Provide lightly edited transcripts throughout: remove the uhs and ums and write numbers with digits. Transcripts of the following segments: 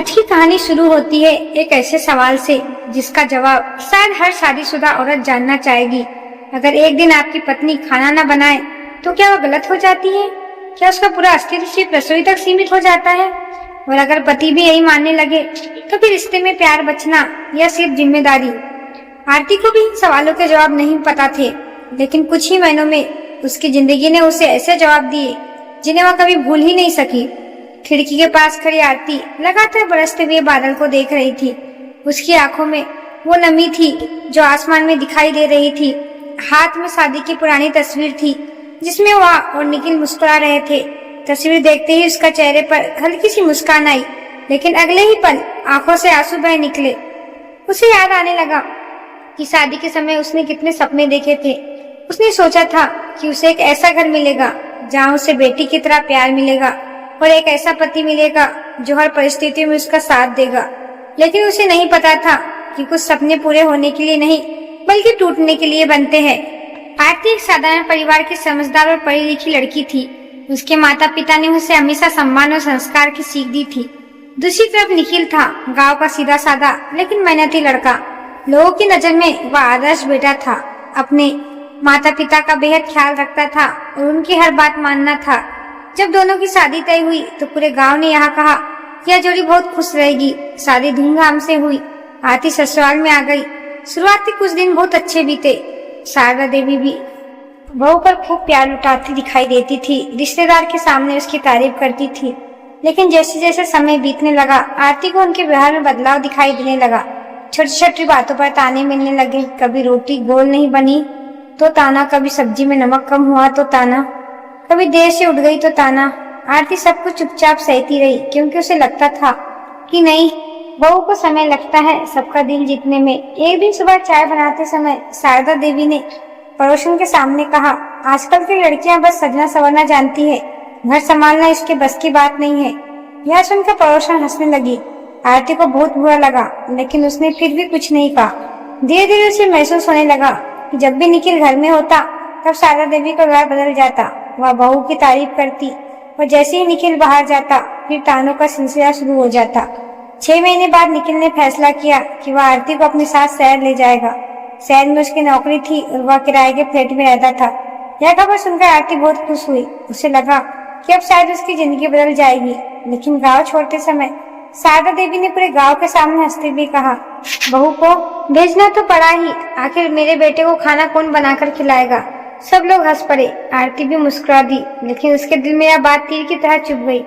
आज की कहानी शुरू होती है एक ऐसे सवाल से जिसका जवाब शायद हर शादीशुदा औरत जानना चाहेगी। अगर एक दिन आपकी पत्नी खाना न बनाए तो क्या वो गलत हो जाती है? क्या उसका पूरा अस्तित्व सिर्फ रसोई तक सीमित हो जाता है? और अगर पति भी यही मानने लगे तो फिर रिश्ते में प्यार बचना या सिर्फ जिम्मेदारी? आरती को भी इन सवालों के जवाब नहीं पता थे, लेकिन कुछ ही महीनों में उसकी जिंदगी ने उसे ऐसे जवाब दिए जिन्हें वह कभी भूल ही नहीं सकी। खिड़की के पास खड़ी आरती लगातार बरसते हुए बादल को देख रही थी। उसकी आंखों में वो नमी थी जो आसमान में दिखाई दे रही थी। हाथ में शादी की पुरानी तस्वीर थी जिसमें वह और निखिल मुस्कुरा रहे थे। तस्वीर देखते ही उसका चेहरे पर हल्की सी मुस्कान आई, लेकिन अगले ही पल आंखों से आंसू बह निकले। उसे याद आने लगा कि शादी के समय उसने कितने सपने देखे थे। उसने सोचा था कि उसे एक ऐसा घर मिलेगा जहाँ उसे बेटी की तरह प्यार मिलेगा और एक ऐसा पति मिलेगा जो हर परिस्थिति में उसका साथ देगा। लेकिन उसे नहीं पता था कि कुछ सपने पूरे होने के लिए नहीं बल्कि टूटने के लिए बनते हैं। आरती एक साधारण परिवार की समझदार और पढ़ी लिखी लड़की थी। उसके माता पिता ने उसे हमेशा सम्मान और संस्कार की सीख दी थी। दूसरी तरफ निखिल था, गांव का सीधा साधा लेकिन मेहनती लड़का। लोगों की नजर में वह आदर्श बेटा था। अपने माता पिता का बेहद ख्याल रखता था और उनकी हर बात मानना था। जब दोनों की शादी तय हुई तो पूरे गांव ने यहाँ कहा यह जोड़ी बहुत खुश रहेगी। शादी धूमधाम से हुई। आरती ससुराल में आ गई। शुरुआत के कुछ दिन बहुत अच्छे बीते। शारदा देवी भी बहू पर खूब प्यार लुटाती दिखाई देती थी। रिश्तेदार के सामने उसकी तारीफ करती थी। लेकिन जैसे जैसे समय बीतने लगा आरती को उनके व्यवहार में बदलाव दिखाई देने लगा। छोटी छोटी बातों पर ताने मिलने लगे। कभी रोटी गोल नहीं बनी तो ताना, कभी सब्जी में नमक कम हुआ तो ताना, कभी देर से उठ गई तो ताना। आरती सब कुछ चुपचाप सहती रही क्योंकि उसे लगता था कि नहीं, बहू को समय लगता है सबका दिल जीतने में। एक दिन सुबह चाय बनाते समय शारदा देवी ने पड़ोसन के सामने कहा, आजकल की लड़कियां बस सजना संवरना जानती है, घर संभालना इसके बस की बात नहीं है। यह सुनकर पड़ोसन हंसने लगी। आरती को बहुत बुरा लगा, लेकिन उसने फिर भी कुछ नहीं कहा। धीरे धीरे उसे महसूस होने लगा कि जब भी निखिल घर में होता तब शारदा देवी का व्यवहार बदल जाता। वह बहू की तारीफ करती और जैसे ही निखिल बाहर जाता फिर तानों का सिलसिला शुरू हो जाता। 6 महीने बाद निखिल ने फैसला किया कि वह आरती को अपने साथ शहर ले जाएगा। शहर में उसकी नौकरी थी और वह किराए के फ्लैट में रहता था। यह खबर सुनकर आरती बहुत खुश हुई। उसे लगा कि अब शायद उसकी जिंदगी बदल जाएगी। लेकिन गाँव छोड़ते समय शारदा देवी ने पूरे गाँव के सामने हंसते हुए कहा, बहू को भेजना तो पड़ा ही, आखिर मेरे बेटे को खाना कौन बनाकर खिलाएगा? सब लोग हंस पड़े। आरती भी मुस्कुरा दी, लेकिन उसके दिल में यह बात तीर की तरह चुभ गई।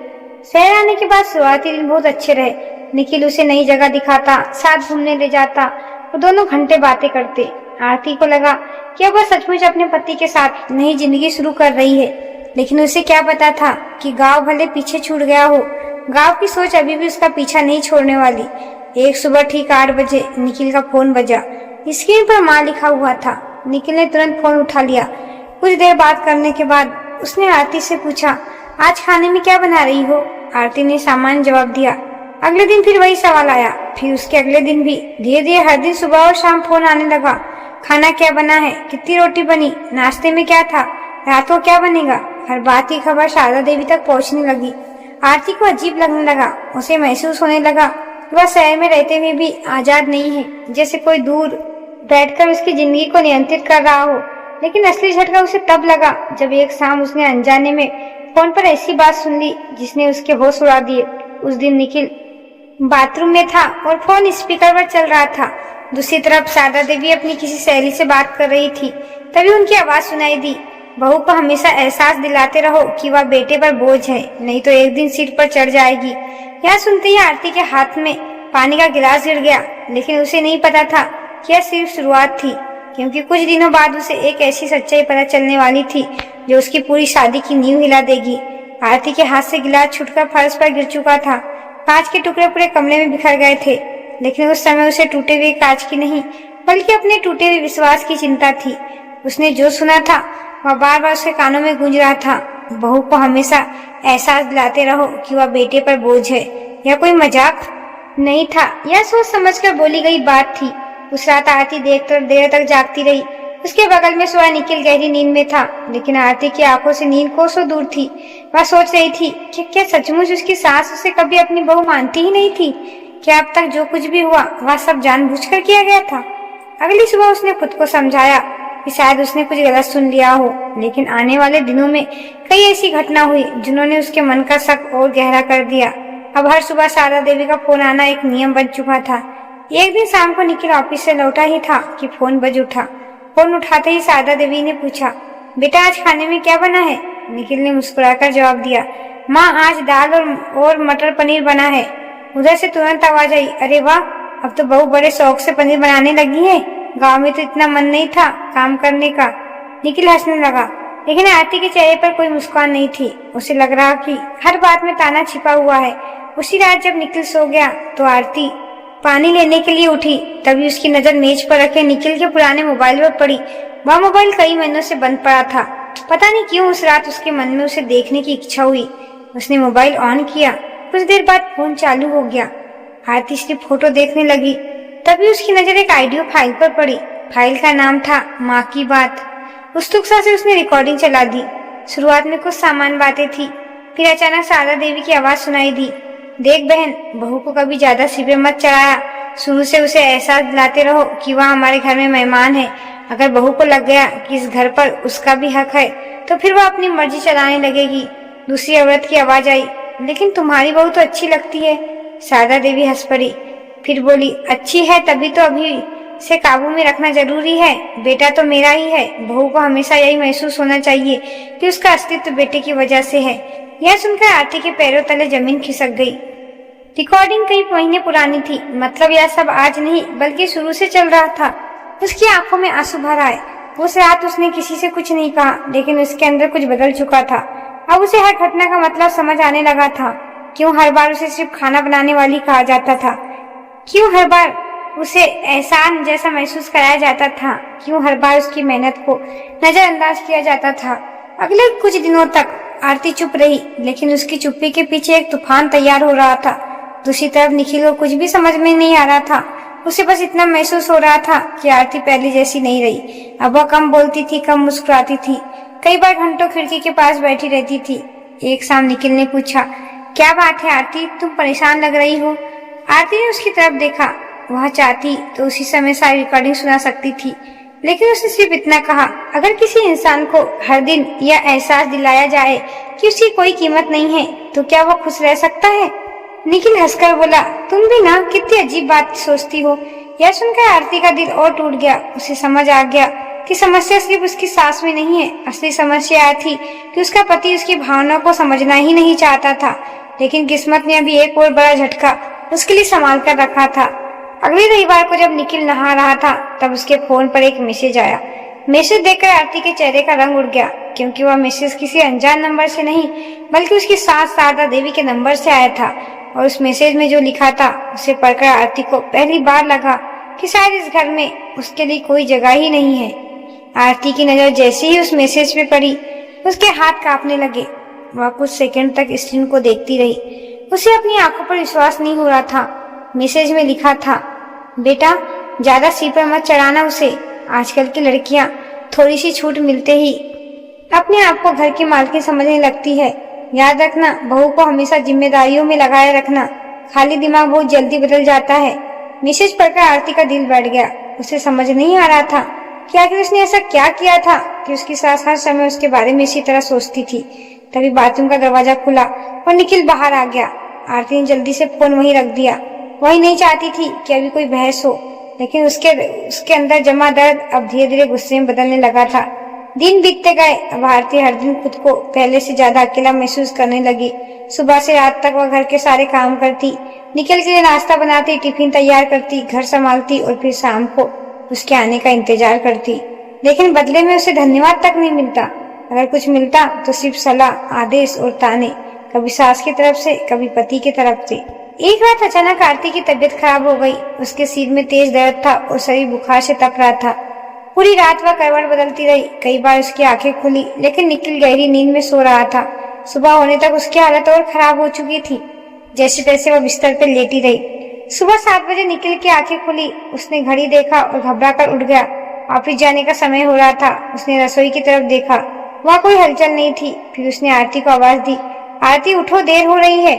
शहर आने के बाद शुरुआती दिन बहुत अच्छे रहे। निखिल उसे नई जगह दिखाता, साथ घूमने ले जाता और दोनों घंटे बातें करते। आरती को लगा कि अब वह सचमुच अपने पति के साथ नई जिंदगी शुरू कर रही है। लेकिन उसे क्या पता था कि गांव भले पीछे छूट गया हो, गांव की सोच अभी भी उसका पीछा नहीं छोड़ने वाली। एक सुबह ठीक 8 बजे निखिल का फोन बजा। स्क्रीन पर माँ लिखा हुआ था। निखिल ने तुरंत फोन उठा लिया। कुछ देर बात करने के बाद उसने आरती से पूछा, आज खाने में क्या बना रही हो? आरती ने सामान्य जवाब दिया। अगले दिन फिर वही सवाल आया, फिर उसके अगले दिन भी। धीरे धीरे हर दिन सुबह और शाम फोन आने लगा। खाना क्या बना है? कितनी रोटी बनी? नाश्ते में क्या था? रात को क्या बनेगा? हर बात की खबर शारदा देवी तक पहुंचने लगी। आरती को अजीब लगने लगा। उसे महसूस होने लगा कि वह शहर में रहते हुए भी आजाद नहीं है, जैसे कोई दूर बैठकर उसकी जिंदगी को नियंत्रित कर रहा हो। लेकिन असली झटका उसे तब लगा जब एक शाम उसने अनजाने में फोन पर ऐसी बात सुन ली जिसने उसके होश उड़ा दिए। उस दिन निखिल बाथरूम में था और फोन स्पीकर पर चल रहा था। दूसरी तरफ शारदा देवी अपनी किसी सहेली से बात कर रही थी। तभी उनकी आवाज सुनाई दी, बहू को हमेशा एहसास दिलाते रहो कि वह बेटे पर बोझ है, नहीं तो एक दिन सिर पर चढ़ जाएगी। यह सुनते ही आरती के हाथ में पानी का गिलास गिर गया। लेकिन उसे नहीं पता था कि यह सिर्फ शुरुआत थी, क्योंकि कुछ दिनों बाद उसे एक ऐसी सच्चाई पता चलने वाली थी जो उसकी पूरी शादी की नींव हिला देगी। आरती के हाथ से गिलास छूटकर फर्श पर गिर चुका था। कांच के टुकड़े पूरे कमरे में बिखर गए थे। लेकिन उस समय उसे टूटे हुए कांच की नहीं बल्कि अपने टूटे हुए विश्वास की चिंता थी। उसने जो सुना था वह बार बार उसके कानों में गूंज रहा था, बहू को हमेशा एहसास दिलाते रहो कि वह बेटे पर बोझ है। यह कोई मजाक नहीं था, यह सोच समझकर बोली गई बात थी। उस रात आरती देर तक जागती रही। उसके बगल में सोया निखिल गहरी नींद में था, लेकिन आरती की आंखों से नींद कोसों दूर थी। वह सोच रही थी कि क्या सचमुच उसकी सास उसे कभी अपनी बहू मानती ही नहीं थी? क्या अब तक जो कुछ भी हुआ वह सब जानबूझकर किया गया था? अगली सुबह उसने खुद को समझाया कि शायद उसने कुछ गलत सुन लिया हो, लेकिन आने वाले दिनों में कई ऐसी घटना हुई जिन्होंने उसके मन का शक और गहरा कर दिया। अब हर सुबह शारदा देवी का फोन आना एक नियम बन चुका था। एक दिन शाम को निखिल ऑफिस से लौटा ही था कि फोन बज उठा। फोन उठाते ही शारदा देवी ने पूछा, बेटा आज खाने में क्या बना है? निखिल ने मुस्कुराकर जवाब दिया, माँ आज दाल और मटर पनीर बना है। उधर से तुरंत आवाज आई, अरे वाह, अब तो बहू बड़े शौक से पनीर बनाने लगी है। गांव में तो इतना मन नहीं था काम करने का। निखिल हंसने लगा, लेकिन आरती के चेहरे पर कोई मुस्कान नहीं थी। उसे लग रहा कि हर बात में ताना छिपा हुआ है। उसी रात जब निखिल सो गया तो आरती पानी लेने के लिए उठी। तभी उसकी नजर मेज पर रखे निखिल के पुराने मोबाइल पर पड़ी। वह मोबाइल कई महीनों से बंद पड़ा था। पता नहीं क्यों उस रात उसके मन में उसे देखने की इच्छा हुई। उसने मोबाइल ऑन किया। कुछ देर बाद फोन चालू हो गया। आरती सिर्फ फोटो देखने लगी। तभी उसकी नजर एक ऑडियो फाइल पर पड़ी। फाइल का नाम था माँ की बात। उत्सुकता से उसने रिकॉर्डिंग चला दी। शुरुआत में कुछ सामान्य बातें थी, फिर अचानक शारदा देवी की आवाज सुनाई दी, देख बहन, बहू को कभी ज्यादा सिर पे मत चढ़ाया। शुरू से उसे एहसास दिलाते रहो कि वह हमारे घर में मेहमान है। अगर बहू को लग गया कि इस घर पर उसका भी हक है तो फिर वह अपनी मर्जी चलाने लगेगी। दूसरी औरत की आवाज आई, लेकिन तुम्हारी बहू तो अच्छी लगती है। शारदा देवी हंस पड़ी, फिर बोली, अच्छी है तभी तो अभी से काबू में रखना जरूरी है। बेटा तो मेरा ही है। बहू को हमेशा यही महसूस होना चाहिए कि उसका अस्तित्व बेटे की वजह से है। यह सुनकर आरती के पैरों तले जमीन खिसक गई। रिकॉर्डिंग कई महीने पुरानी थी, मतलब यह सब आज नहीं बल्कि शुरू से चल रहा था। उसकी आंखों में आंसू भर आए। उस रात उसने किसी से कुछ नहीं कहा, लेकिन उसके अंदर कुछ बदल चुका था। अब उसे हर घटना का मतलब समझ आने लगा था। क्यों हर बार उसे सिर्फ खाना बनाने वाली कहा जाता था? क्यों हर बार उसे एहसान जैसा महसूस कराया जाता था? क्यों हर बार उसकी मेहनत को नजरअंदाज किया जाता था? अगले कुछ दिनों तक आरती चुप रही, लेकिन उसकी चुप्पी के पीछे एक तूफान तैयार हो रहा था। दूसरी तरफ निखिल को कुछ भी समझ में नहीं आ रहा था। उसे बस इतना महसूस हो रहा था कि आरती पहले जैसी नहीं रही। अब वह कम बोलती थी, कम मुस्कुराती थी, कई बार घंटों खिड़की के पास बैठी रहती थी। एक शाम निखिल ने पूछा, क्या बात है आरती, तुम परेशान लग रही हो? आरती ने उसकी तरफ देखा। वह चाहती तो उसी समय सारी रिकॉर्डिंग सुना सकती थी, लेकिन उसने सिर्फ इतना कहा, अगर किसी इंसान को हर दिन यह एहसास दिलाया जाए कि उसकी कोई कीमत नहीं है तो क्या वो खुश रह सकता है? निखिल हंसकर बोला, तुम भी ना कितनी अजीब बात सोचती हो। यह सुनकर आरती का दिल और टूट गया। उसे समझ आ गया कि समस्या सिर्फ उसकी सास में नहीं है। असली समस्या यह थी कि उसका पति उसकी भावनाओं को समझना ही नहीं चाहता था। लेकिन किस्मत ने अभी एक और बड़ा झटका उसके लिए संभाल कर रखा था। अगले रविवार को जब निखिल नहा रहा था तब उसके फोन पर एक मैसेज आया। मैसेज देखकर आरती के चेहरे का रंग उड़ गया, क्योंकि वह मैसेज किसी अनजान नंबर से नहीं बल्कि उसकी सास शारदा देवी के नंबर से आया था। और उस मैसेज में जो लिखा था उसे पढ़कर आरती को पहली बार लगा कि शायद इस घर में उसके लिए कोई जगह ही नहीं है। आरती की नजर जैसे ही उस मैसेज पे पड़ी उसके हाथ कांपने लगे। वह कुछ सेकंड तक स्क्रीन को देखती रही। उसे अपनी आंखों पर विश्वास नहीं हो रहा था। मैसेज में लिखा था, बेटा ज्यादा सिर पर मत चढ़ाना उसे। आजकल की लड़कियां थोड़ी सी छूट मिलते ही अपने आप को घर की मालकिन समझने लगती है। याद रखना, बहू को हमेशा जिम्मेदारियों में लगाए रखना। खाली दिमाग बहुत जल्दी बदल जाता है। मैसेज पढ़कर आरती का दिल बैठ गया। उसे समझ नहीं आ रहा था कि आखिर उसने ऐसा क्या किया था कि उसकी सास हर समय उसके बारे में इसी तरह सोचती थी। तभी बाथरूम का दरवाजा खुला और निखिल बाहर आ गया। आरती ने जल्दी से फोन वहीं रख दिया। वही नहीं चाहती थी कि अभी कोई बहस हो, लेकिन उसके अंदर जमा दर्द अब धीरे धीरे गुस्से में बदलने लगा था। दिन बीतते गए। अब आरती हर दिन खुद को पहले से ज्यादा अकेला महसूस करने लगी। सुबह से रात तक वह घर के सारे काम करती, निखिल के लिए नाश्ता बनाती, टिफिन तैयार करती, घर संभालती और फिर शाम को उसके आने का इंतजार करती। लेकिन बदले में उसे धन्यवाद तक नहीं मिलता। अगर कुछ मिलता तो सिर्फ सलाह, आदेश और ताने, कभी सास की तरफ से, कभी पति की तरफ से। एक रात अचानक आरती की तबीयत खराब हो गई। उसके सिर में तेज दर्द था और शरीर बुखार से तप रहा था। पूरी रात वह करवट बदलती रही। कई बार उसकी आंखें खुली, लेकिन निखिल गहरी नींद में सो रहा था। सुबह होने तक उसकी हालत और खराब हो चुकी थी। जैसे तैसे वह बिस्तर पर लेटी रही। सुबह 7 बजे निखिल की आंखें खुली। उसने घड़ी देखा और घबरा कर उठ गया। ऑफिस जाने का समय हो रहा था। उसने रसोई की तरफ देखा, वहाँ कोई हलचल नहीं थी। फिर उसने आरती को आवाज दी, आरती उठो, देर हो रही है।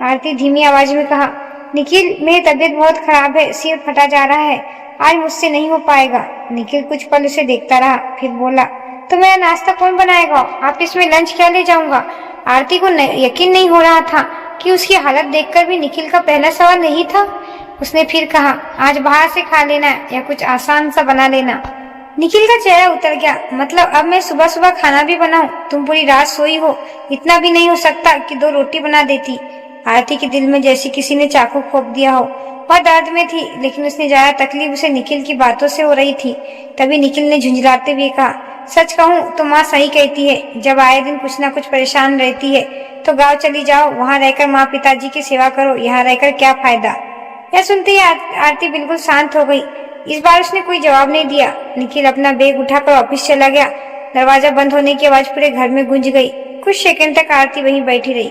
आरती धीमी आवाज में कहा, निखिल मेरी तबीयत बहुत खराब है, सिर फटा जा रहा है, आज मुझसे नहीं हो पाएगा। निखिल कुछ पल उसे देखता रहा, फिर बोला, तो मेरा नाश्ता कौन बनाएगा? ऑफिस में लंच क्या ले जाऊंगा? आरती को यकीन नहीं हो रहा था कि उसकी हालत देखकर भी निखिल का पहला सवाल नहीं था। उसने फिर कहा, आज बाहर से खा लेना या कुछ आसान सा बना लेना। निखिल का चेहरा उतर गया, मतलब अब मैं सुबह सुबह खाना भी बनाऊं? तुम पूरी रात सोई हो, इतना भी नहीं हो सकता कि 2 रोटी बना देती। आरती के दिल में जैसे किसी ने चाकू घोंप दिया हो। वह दर्द में थी, लेकिन उसने ज्यादा तकलीफ उसे निखिल की बातों से हो रही थी। तभी निखिल ने झुंझलाते हुए कहा, सच कहूँ तो माँ सही कहती है, जब आए दिन कुछ ना कुछ परेशान रहती है तो गाँव चली जाओ, वहाँ रहकर माँ पिताजी की सेवा करो, यहाँ रहकर क्या फायदा। यह सुनते ही आरती बिल्कुल शांत हो गई। इस बार उसने कोई जवाब नहीं दिया। निखिल अपना बैग उठाकर ऑफिस चला गया। दरवाजा बंद होने की आवाज पूरे घर में गूंज गई। कुछ सेकंड तक आरती वहीं बैठी रही,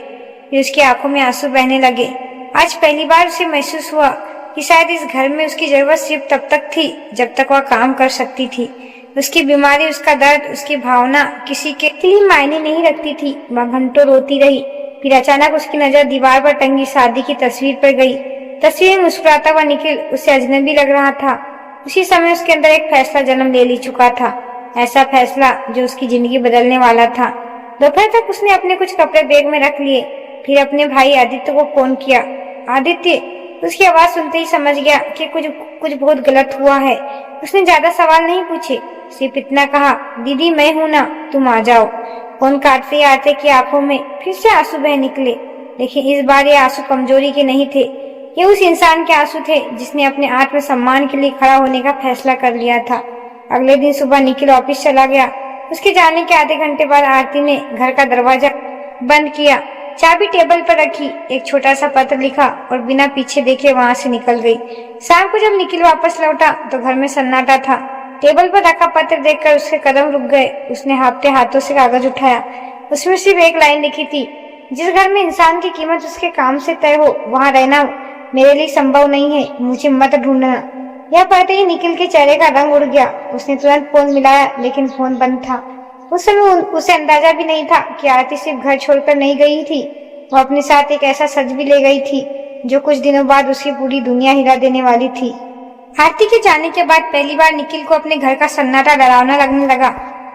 फिर उसकी आंखों में आंसू बहने लगे। आज पहली बार उसे महसूस हुआ कि शायद इस घर में उसकी जरूरत सिर्फ तब तक थी जब तक वह काम कर सकती थी। उसकी बीमारी, उसका दर्द, उसकी भावना किसी के लिए मायने नहीं रखती थी। वह घंटों रोती रही। फिर अचानक उसकी नजर दीवार पर टंगी शादी की तस्वीर पर गई। तस्वीर में मुस्कुराता हुआ निखिल उसे अजनबी लग रहा था। उसी समय उसके अंदर एक फैसला जन्म ले चुका था, ऐसा फैसला जो उसकी जिंदगी बदलने वाला था। दोपहर तक उसने अपने कुछ कपड़े बैग में रख लिए, फिर अपने भाई आदित्य को फोन किया। आदित्य, उसकी आवाज सुनते ही समझ गया कि कुछ बहुत गलत हुआ है। उसने ज्यादा सवाल नहीं पूछे, सिर्फ इतना कहा, दीदी मैं हूं ना, तुम आ जाओ। फोन काटते ही आरती की आंखों में फिर से आंसू बह निकले, लेकिन इस बार ये आंसू कमजोरी के नहीं थे। ये उस इंसान के आंसू थे जिसने अपने आत्मसम्मान के लिए खड़ा होने का फैसला कर लिया था। अगले दिन सुबह निखिल ऑफिस चला गया। उसके जाने के आधे घंटे बाद आरती ने घर का दरवाजा बंद किया, चाबी टेबल पर रखी, एक छोटा सा पत्र लिखा और बिना पीछे देखे वहां से निकल गई। शाम को जब निखिल वापस लौटा तो घर में सन्नाटा था। टेबल पर रखा पत्र देखकर उसके कदम रुक गए। उसने हाँफते हाथों से कागज उठाया। उसमें सिर्फ एक लाइन लिखी थी, जिस घर में इंसान की कीमत उसके काम से तय हो, वहाँ रहना मेरे लिए संभव नहीं है, मुझे मत ढूंढना। यह पढ़ते ही निखिल के चेहरे का रंग उड़ गया। उसने तुरंत फोन मिलाया, लेकिन फोन बंद था। उस समय उसे अंदाजा भी नहीं था कि आरती सिर्फ घर छोड़कर नहीं गई थी, वो अपने साथ एक ऐसा सच भी ले गई थी जो कुछ दिनों बाद उसकी पूरी दुनिया हिला देने वाली थी। आरती के जाने के बाद पहली बार निखिल को अपने घर का सन्नाटा डरावना लगने लगा।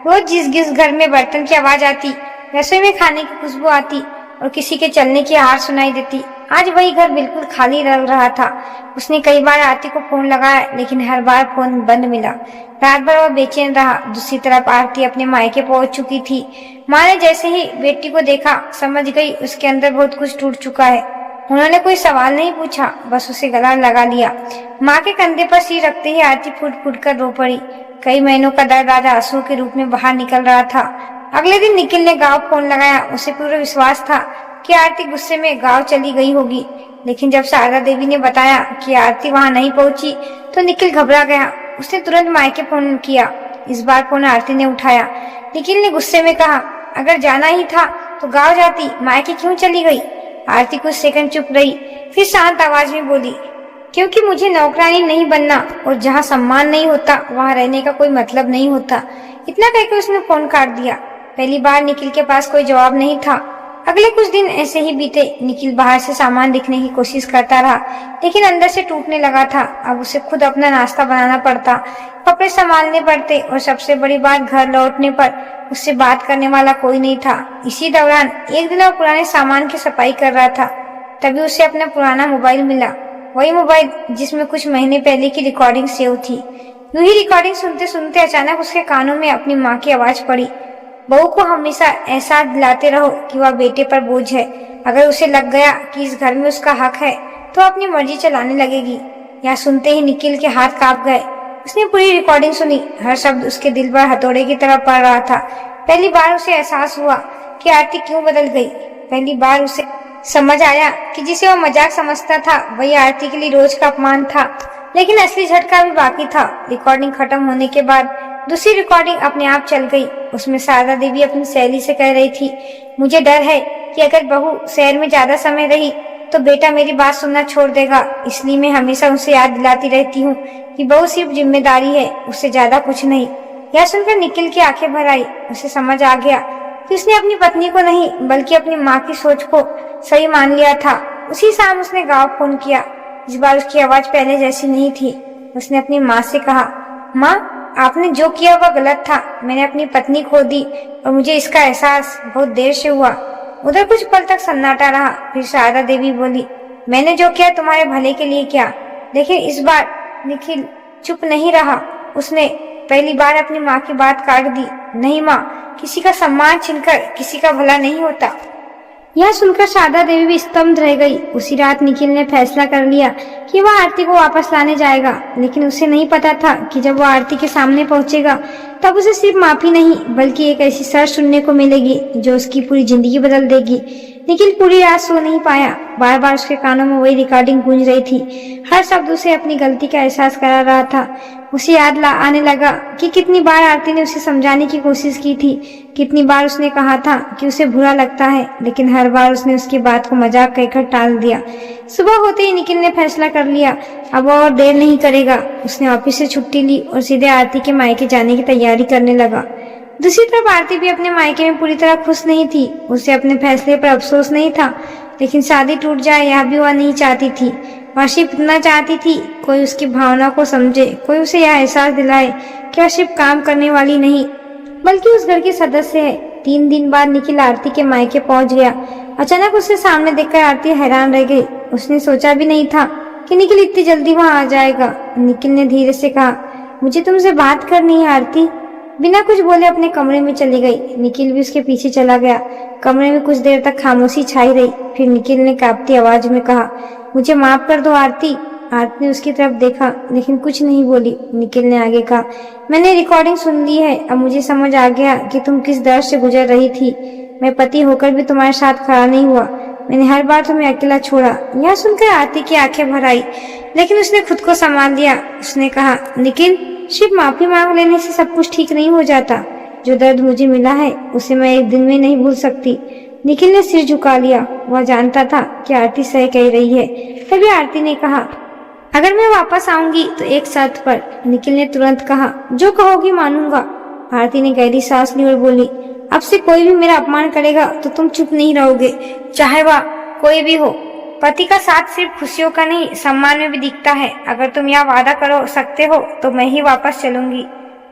रोज जिस घर में बर्तन की आवाज आती, रसोई में खाने की खुशबू आती और किसी के चलने की आवाज सुनाई देती, आज वही घर बिल्कुल खाली लग रहा था। उसने कई बार आरती को फोन लगाया, लेकिन हर बार फोन बंद मिला। रात भर वह बेचैन रहा। दूसरी तरफ आरती अपने मायके पहुंच चुकी थी। माँ ने जैसे ही बेटी को देखा समझ गई उसके अंदर बहुत कुछ टूट चुका है। उन्होंने कोई सवाल नहीं पूछा, बस उसे गला लगा लिया। माँ के कंधे पर सिर रखते ही आरती फूट फूट कर रो पड़ी। कई महीनों का दर्द आज आंसुओं के रूप में बाहर निकल रहा था। अगले दिन निखिल ने गाँव फोन लगाया। उसे पूरा विश्वास था कि आरती गुस्से में गाँव चली गई होगी, लेकिन जब शारदा देवी ने बताया कि आरती वहां नहीं पहुंची तो निखिल घबरा गया। उसने तुरंत मायके फोन किया। इस बार फोन आरती ने उठाया। निखिल ने गुस्से में कहा, अगर जाना ही था तो गाँव जाती, मायके क्यों चली गई? आरती कुछ सेकंड चुप रही, फिर शांत आवाज में बोली, क्योंकि मुझे नौकरानी नहीं बनना और जहाँ सम्मान नहीं होता वहाँ रहने का कोई मतलब नहीं होता। इतना कहकर उसने फोन काट दिया। पहली बार निखिल के पास कोई जवाब नहीं था। अगले कुछ दिन ऐसे ही बीते। निखिल बाहर से सामान दिखने की कोशिश करता रहा, लेकिन अंदर से टूटने लगा था। अब उसे खुद अपना नाश्ता बनाना पड़ता, कपड़े संभालने पड़ते और सबसे बड़ी बात, घर लौटने पर उससे बात करने वाला कोई नहीं था। इसी दौरान एक दिन वो पुराने सामान की सफाई कर रहा था, तभी उसे अपना पुराना मोबाइल मिला। वही मोबाइल जिसमें कुछ महीने पहले की रिकॉर्डिंग सेव थी। यूं ही रिकॉर्डिंग सुनते सुनते अचानक उसके कानों में अपनी माँ की आवाज पड़ी, बहू को हमेशा एहसास दिलाते रहो कि वह बेटे पर बोझ है। अगर उसे लग गया कि इस घर में उसका हक है तो अपनी मर्जी चलाने लगेगी। यह सुनते ही निखिल के हाथ कांप गए। उसने पूरी रिकॉर्डिंग सुनी। हर शब्द उसके दिल पर हथौड़े की तरह पड़ रहा था। पहली बार उसे एहसास हुआ कि आरती क्यों बदल गई। पहली बार उसे समझ आया कि जिसे वह मजाक समझता था वही आरती के लिए रोज का अपमान था। लेकिन असली झटका भी बाकी था। रिकॉर्डिंग खत्म होने के बाद दूसरी रिकॉर्डिंग अपने आप चल गई। उसमें शारदा देवी अपनी सहेली से कह रही थी, मुझे डर है कि अगर बहू शहर में ज्यादा समय रही तो बेटा मेरी बात सुनना छोड़ देगा, इसलिए मैं हमेशा उसे याद दिलाती रहती हूँ कि बहू सिर्फ जिम्मेदारी है, उससे ज्यादा कुछ नहीं। यह सुनकर निखिल की आंखें भर आई। उसे समझ आ गया कि उसने अपनी पत्नी को नहीं बल्कि अपनी माँ की सोच को सही मान लिया था। उसी शाम उसने गाँव फोन किया। इस बार उसकी आवाज पहले जैसी नहीं थी। उसने अपनी माँ से कहा, माँ आपने जो किया वह गलत था। मैंने अपनी पत्नी खो दी और मुझे इसका एहसास बहुत देर से हुआ। उधर कुछ पल तक सन्नाटा रहा। फिर शारदा देवी बोली, मैंने जो किया तुम्हारे भले के लिए किया। लेकिन इस बार निखिल चुप नहीं रहा। उसने पहली बार अपनी माँ की बात काट दी। नहीं माँ, किसी का सम्मान छीनकर किसी का भला नहीं होता। यह सुनकर शारदा देवी भी स्तब्ध रह गई। उसी रात निखिल ने फैसला कर लिया कि वह आरती को वापस लाने जाएगा। लेकिन उसे नहीं पता था कि जब वह आरती के सामने पहुंचेगा तब उसे सिर्फ माफी नहीं बल्कि एक ऐसी शर्त सुनने को मिलेगी जो उसकी पूरी जिंदगी बदल देगी। निखिल पूरी रात सो नहीं पाया। बार बार उसके कानों में वही रिकॉर्डिंग गूंज रही थी। हर शब्द उसे अपनी गलती का एहसास करा रहा था। उसे याद आने लगा कि कितनी बार आरती ने उसे समझाने की कोशिश की थी, कितनी बार उसने कहा था कि उसे बुरा लगता है, लेकिन हर बार उसने उसकी बात को मजाक कहकर टाल दिया। सुबह होते ही निखिल ने फैसला कर लिया, अब और देर नहीं करेगा। उसने ऑफिस से छुट्टी ली और सीधे आरती के मायके जाने की तैयारी करने लगा। दूसरी तरफ आरती भी अपने मायके में पूरी तरह खुश नहीं थी। उसे अपने फैसले पर अफसोस नहीं था, लेकिन शादी टूट जाए यह भी वह नहीं चाहती थी। वह सिर्फ इतना चाहती थी कोई उसकी भावना को समझे, कोई उसे यह एहसास दिलाए कि वह सिर्फ काम करने वाली नहीं बल्कि उस घर की सदस्य है। 3 दिन बाद निखिल आरती के मायके पहुंच गया। अचानक उसे सामने देखकर आरती हैरान रह गई। उसने सोचा भी नहीं था कि निखिल इतनी जल्दी वहां आ जाएगा। निखिल ने धीरे से कहा, मुझे तुमसे बात करनी है आरती। बिना कुछ बोले अपने कमरे में चली गई। निखिल भी उसके पीछे चला गया। कमरे में कुछ देर तक खामोशी छाई रही। फिर निखिल ने कांपती आवाज में कहा, मुझे माफ कर दो आरती। आरती ने उसकी तरफ देखा लेकिन कुछ नहीं बोली। निखिल ने आगे कहा, मैंने रिकॉर्डिंग सुन ली है। अब मुझे समझ आ गया कि तुम किस दर्द से गुजर रही थी। मैं पति होकर भी तुम्हारे साथ खड़ा नहीं हुआ। मैंने हर बार तुम्हें अकेला छोड़ा। यह सुनकर आरती की आंखें भर आई, लेकिन उसने खुद को संभाल लिया। उसने कहा, निखिल सिर्फ माफी मांग लेने से सब कुछ ठीक नहीं हो जाता। जो दर्द मुझे मिला है उसे मैं एक दिन में नहीं भूल सकती। निखिल ने सिर झुका लिया। वह जानता था कि आरती सही कह रही है। तभी आरती ने कहा, अगर मैं वापस आऊंगी तो एक शर्त पर। निखिल ने तुरंत कहा, जो कहोगी मानूंगा। आरती ने गहरी सांस ली और बोली, अब से कोई भी मेरा अपमान करेगा तो तुम चुप नहीं रहोगे, चाहे वह कोई भी हो। पति का साथ सिर्फ खुशियों का नहीं सम्मान में भी दिखता है। अगर तुम यह वादा करो सकते हो तो मैं ही वापस चलूंगी।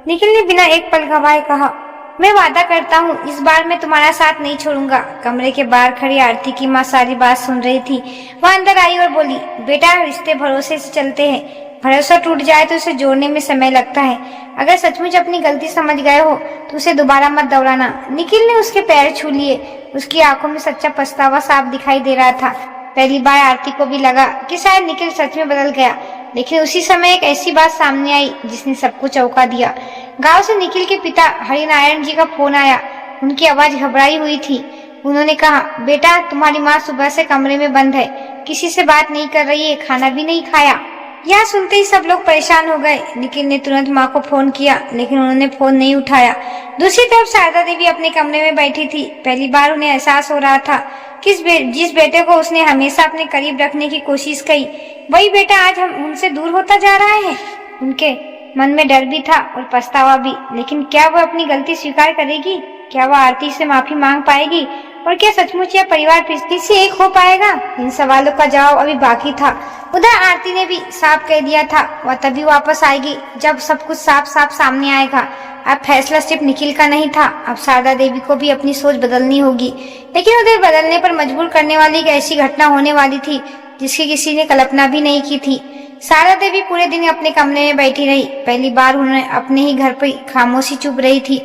निखिल ने बिना एक पल गवाए कहा, मैं वादा करता हूँ इस बार मैं तुम्हारा साथ नहीं छोड़ूंगा। कमरे के बाहर खड़ी आरती की माँ सारी बात सुन रही थी। वह अंदर आई और बोली, बेटा रिश्ते भरोसे से चलते हैं। भरोसा टूट जाए तो उसे जोड़ने में समय लगता है। अगर सचमुच अपनी गलती समझ गए हो तो उसे दोबारा मत दोहराना। निखिल ने उसके पैर छू लिए। उसकी आंखों में सच्चा पछतावा साफ दिखाई दे रहा था। पहली बार आरती को भी लगा कि शायद निखिल सच में बदल गया, लेकिन उसी समय एक ऐसी बात सामने आई जिसने सबको चौंका दिया। गांव से निखिल के पिता हरिनारायण जी का फोन आया। उनकी आवाज घबराई हुई थी। उन्होंने कहा, बेटा तुम्हारी माँ सुबह से कमरे में बंद है, किसी से बात नहीं कर रही है, खाना भी नहीं खाया। यह सुनते ही सब लोग परेशान हो गए। निखिल ने तुरंत माँ को फोन किया, लेकिन उन्होंने फोन नहीं उठाया। दूसरी तरफ शारदा देवी अपने कमरे में बैठी थी। पहली बार उन्हें एहसास हो रहा था कि जिस बेटे को उसने हमेशा अपने करीब रखने की कोशिश की, वही बेटा आज हम उनसे दूर होता जा रहा है। उनके मन में डर भी था और पछतावा भी, लेकिन क्या वह अपनी गलती स्वीकार करेगी? क्या वह आरती से माफी मांग पाएगी? और क्या सचमुच यह परिवार फिर से एक हो पाएगा? इन सवालों का जवाब अभी बाकी था। उधर आरती ने भी साफ कह दिया था, वह तभी वापस आएगी जब सब कुछ साफ साफ सामने आएगा। अब फैसला सिर्फ निखिल का नहीं था, अब शारदा देवी को भी अपनी सोच बदलनी होगी। लेकिन उधर बदलने पर मजबूर करने वाली एक ऐसी घटना होने वाली थी जिसकी किसी ने कल्पना भी नहीं की थी। शारदा देवी पूरे दिन अपने कमरे में बैठी रही। पहली बार उन्होंने अपने ही घर पर खामोशी चुप रही थी।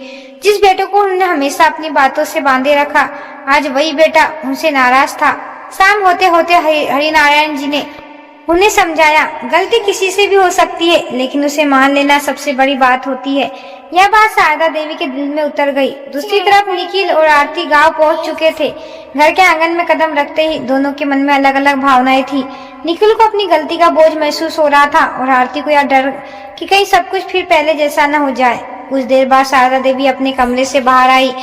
जिस बेटे को उन्होंने हमेशा अपनी बातों से बांधे रखा, आज वही बेटा उनसे नाराज था। शाम होते होते हरिनारायण जी ने उन्हें समझाया, गलती किसी से भी हो सकती है, लेकिन उसे मान लेना सबसे बड़ी बात होती है। यह बात शारदा देवी के दिल में उतर गई। दूसरी तरफ निखिल और आरती गांव पहुंच चुके थे। घर के आंगन में कदम रखते ही दोनों के मन में अलग अलग भावनाएं थी। निखिल को अपनी गलती का बोझ महसूस हो रहा था और आरती को यह डर कि कहीं सब कुछ फिर पहले जैसा न हो जाए। कुछ देर बाद शारदा देवी अपने कमरे से बाहर आई।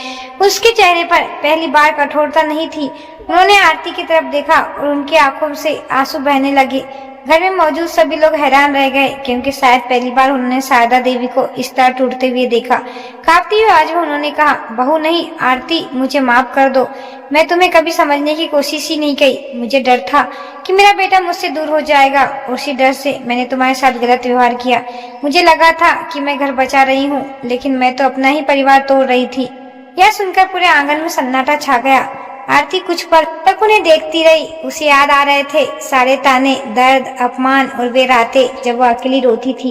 उसके चेहरे पर पहली बार कठोरता नहीं थी, उन्होंने आरती की तरफ देखा और उनकी आंखों से आंसू बहने लगे। घर में मौजूद सभी लोग हैरान रह गए क्योंकि शायद पहली बार उन्होंने शारदा देवी को इस तरह टूटते हुए देखा। कांपती हुई आवाज में उन्होंने कहा, बहू नहीं आरती, मुझे माफ कर दो। मैं तुम्हें कभी समझने की कोशिश ही नहीं की। मुझे डर था कि मेरा बेटा मुझसे दूर हो जाएगा। उसी डर से मैंने तुम्हारे साथ गलत व्यवहार किया। मुझे लगा था कि मैं घर बचा रही हूँ, लेकिन मैं तो अपना ही परिवार तोड़ रही थी। यह सुनकर पूरे आंगन में सन्नाटा छा गया। आरती कुछ पल तक उन्हें देखती रही। उसे याद आ रहे थे सारे ताने, दर्द, अपमान और वे रातें जब वो अकेली रोती थी।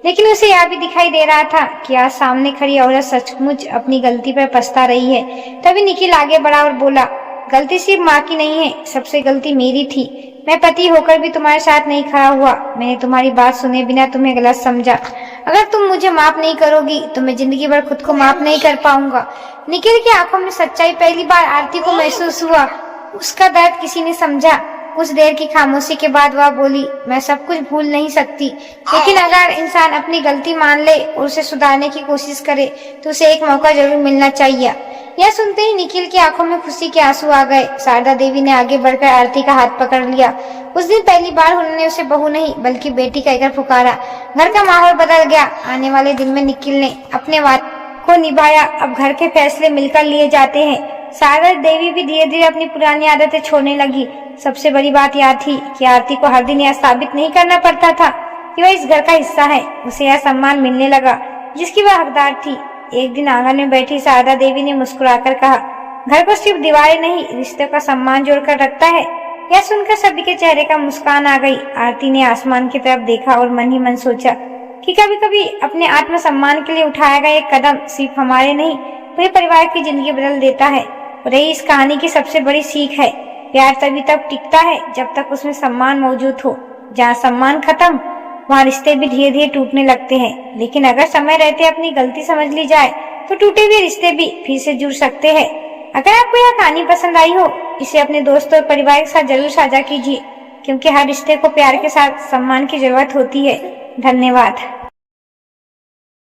लेकिन उसे यह भी दिखाई दे रहा था कि आज सामने खड़ी औरत सचमुच अपनी गलती पर पछता रही है। तभी निखिल आगे बढ़ा और बोला, गलती सिर्फ माँ की नहीं है, सबसे गलती मेरी थी। मैं पति होकर भी तुम्हारे साथ नहीं खड़ा हुआ। मैंने तुम्हारी बात सुने बिना तुम्हें गलत समझा। अगर तुम मुझे माफ नहीं करोगी तो मैं जिंदगी भर खुद को माफ नहीं कर पाऊंगा। निखिल की आंखों में सच्चाई पहली बार आरती को महसूस हुआ। उसका दर्द किसी ने समझा। कुछ देर की खामोशी के बाद वह बोली, मैं सब कुछ भूल नहीं सकती, लेकिन अगर इंसान अपनी गलती मान ले और उसे सुधारने की कोशिश करे तो उसे एक मौका जरूर मिलना चाहिए। यह सुनते ही निखिल की आंखों में खुशी के आंसू आ गए। शारदा देवी ने आगे बढ़कर आरती का हाथ पकड़ लिया। उस दिन पहली बार उन्होंने उसे बहू नहीं बल्कि बेटी कहकर पुकारा। घर का माहौल बदल गया। आने वाले दिन में निखिल ने अपने वादे को निभाया। अब घर के फैसले मिलकर लिए जाते हैं। शारदा देवी भी धीरे धीरे अपनी पुरानी आदतें छोड़ने लगी। सबसे बड़ी बात यह थी कि आरती को हर दिन यह साबित नहीं करना पड़ता था कि वह इस घर का हिस्सा है। उसे यह सम्मान मिलने लगा जिसकी वह हकदार थी। एक दिन आंगन में बैठी शारदा देवी ने मुस्कुराकर कहा, घर को सिर्फ दीवारें नहीं, रिश्तों का सम्मान जोड़कर रखता है। यह सुनकर सभी के चेहरे का मुस्कान आ गई। आरती ने आसमान की तरफ देखा और मन ही मन सोचा कि कभी कभी अपने आत्मसम्मान के लिए उठाया गया एक कदम सिर्फ हमारे नहीं, पूरे परिवार की जिंदगी बदल देता है। और यही इस कहानी की सबसे बड़ी सीख है। प्यार तभी तक टिकता है जब तक उसमें सम्मान मौजूद हो। जहाँ सम्मान खत्म वहाँ रिश्ते भी धीरे धीरे टूटने लगते हैं। लेकिन अगर समय रहते अपनी गलती समझ ली जाए तो टूटे हुए रिश्ते भी फिर से जुड़ सकते हैं। अगर आपको यह कहानी पसंद आई हो, इसे अपने दोस्तों और परिवार के साथ जरूर साझा कीजिए, क्योंकि हर रिश्ते को प्यार के साथ सम्मान की जरूरत होती है। धन्यवाद।